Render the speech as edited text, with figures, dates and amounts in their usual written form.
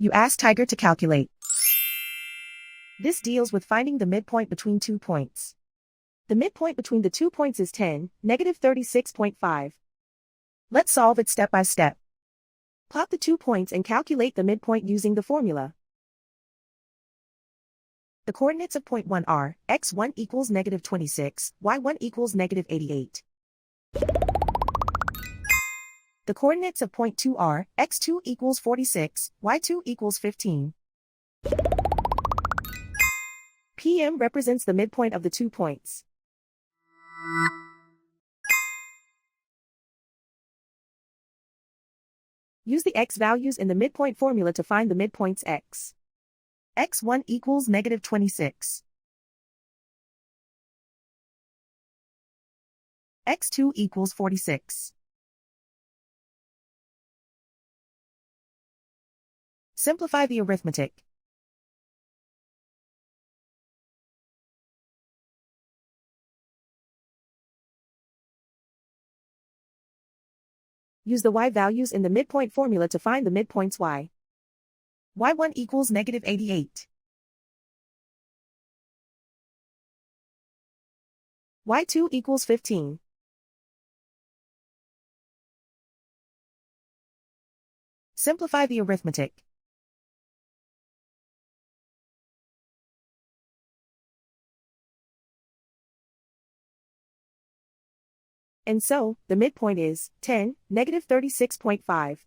You ask Tiger to calculate. This deals with finding the midpoint between 2 points. The midpoint between the 2 points is 10, negative 36.5. Let's solve it step by step. Plot the 2 points and calculate the midpoint using the formula. The coordinates of point 1 are, x1 equals negative 26, y1 equals negative 88. The coordinates of point 2 are, x2 equals 46, y2 equals 15. PM represents the midpoint of the 2 points. Use the x values in the midpoint formula to find the midpoints x. x1 equals negative 26. x2 equals 46. Simplify the arithmetic. Use the y values in the midpoint formula to find the midpoints y. y1 equals negative 88. y2 equals 15. Simplify the arithmetic. And so, the midpoint is 10, negative 36.5.